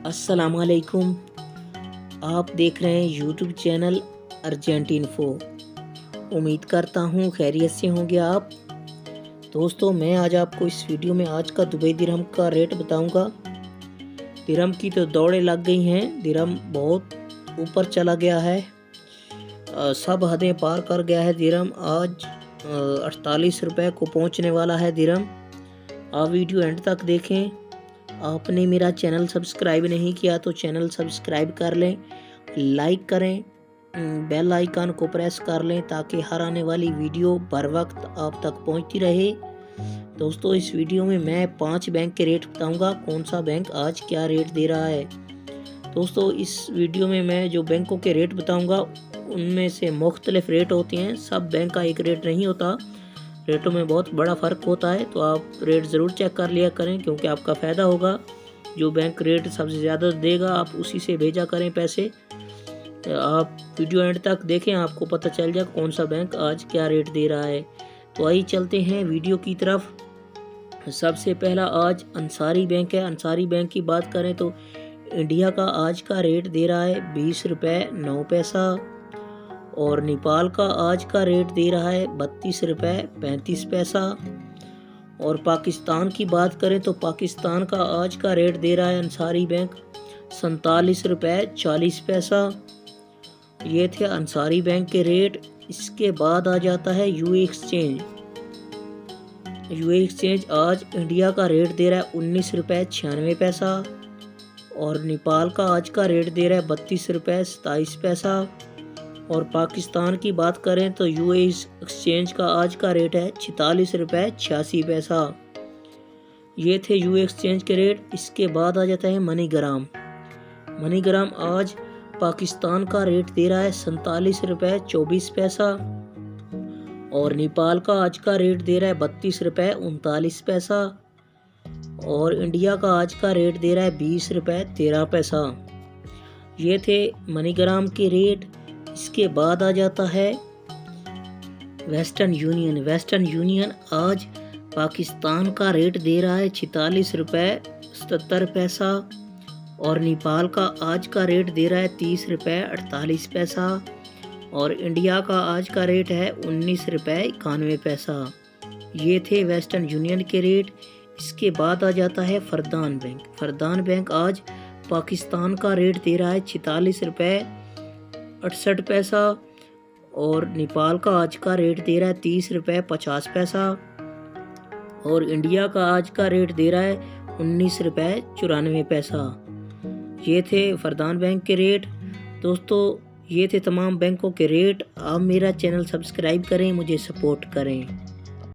अस्सलामुअलैकुम। आप देख रहे हैं यूट्यूब चैनल अर्जेंट इन्फो। उम्मीद करता हूँ खैरियत से होंगे आप। दोस्तों, मैं आज आपको इस वीडियो में आज का दुबई दिरहम का रेट बताऊंगा। दिरहम की तो दौड़ें लग गई हैं, दिरहम बहुत ऊपर चला गया है, सब हदें पार कर गया है। दिरहम आज 48 रुपये को पहुँचने वाला है दिरहम। आप वीडियो एंड तक देखें। आपने मेरा चैनल सब्सक्राइब नहीं किया तो चैनल सब्सक्राइब कर लें, लाइक करें, बेल आइकन को प्रेस कर लें ताकि हर आने वाली वीडियो बर वक्त आप तक पहुंचती रहे। दोस्तों, इस वीडियो में मैं 5 बैंक के रेट बताऊंगा, कौन सा बैंक आज क्या रेट दे रहा है। दोस्तों, इस वीडियो में मैं जो बैंकों के रेट बताऊंगा उनमें से मुख्तलिफ रेट होते हैं, सब बैंक का एक रेट नहीं होता, रेटों में बहुत बड़ा फ़र्क होता है। तो आप रेट ज़रूर चेक कर लिया करें क्योंकि आपका फ़ायदा होगा। जो बैंक रेट सबसे ज़्यादा देगा आप उसी से भेजा करें पैसे। आप वीडियो एंड तक देखें, आपको पता चल जाए कौन सा बैंक आज क्या रेट दे रहा है। तो आइए चलते हैं वीडियो की तरफ। सबसे पहला आज अंसारी बैंक है। अंसारी बैंक की बात करें तो इंडिया का आज का रेट दे रहा है 20 रुपये 9 पैसा और नेपाल का आज का रेट दे रहा है 32 रुपये 35 पैसा। और पाकिस्तान की बात करें तो पाकिस्तान का आज का रेट दे रहा है अंसारी बैंक 47 रुपये 40 पैसा। ये थे अंसारी बैंक के रेट। इसके बाद आ जाता है यूए एक्सचेंज। यूए एक्सचेंज आज इंडिया का रेट दे रहा है 19 रुपये 96 पैसा और नेपाल का आज का रेट दे रहा है 32 रुपये 27 पैसा। और पाकिस्तान की बात करें तो यूए एक्सचेंज का आज का रेट है 46 रुपये 86 पैसा। ये थे यूए एक्सचेंज के रेट। इसके बाद आ जाता है मनीग्राम। मनीग्राम आज पाकिस्तान का रेट दे रहा है 47 रुपये 24 पैसा और नेपाल का आज का रेट दे रहा है 32 रुपये 39 पैसा और इंडिया का आज का रेट दे रहा है 20 रुपये 13 पैसा। ये थे मनीग्राम के रेट। इसके बाद आ जाता है वेस्टर्न यूनियन। वेस्टर्न यूनियन आज पाकिस्तान का रेट दे रहा है 46 रुपये 77 पैसा और नेपाल का आज का रेट दे रहा है 30 रुपये 48 पैसा और इंडिया का आज का रेट है 19 रुपये 91 पैसा। ये थे वेस्टर्न यूनियन के रेट। इसके बाद आ जाता है फरदान बैंक। फरदान बैंक आज पाकिस्तान का रेट दे रहा है 46 रुपये 68 पैसा और नेपाल का आज का रेट दे रहा है 30 रुपये 50 पैसा और इंडिया का आज का रेट दे रहा है 19 रुपये 94 पैसा। ये थे फरदान बैंक के रेट। दोस्तों, ये थे तमाम बैंकों के रेट। आप मेरा चैनल सब्सक्राइब करें, मुझे सपोर्ट करें।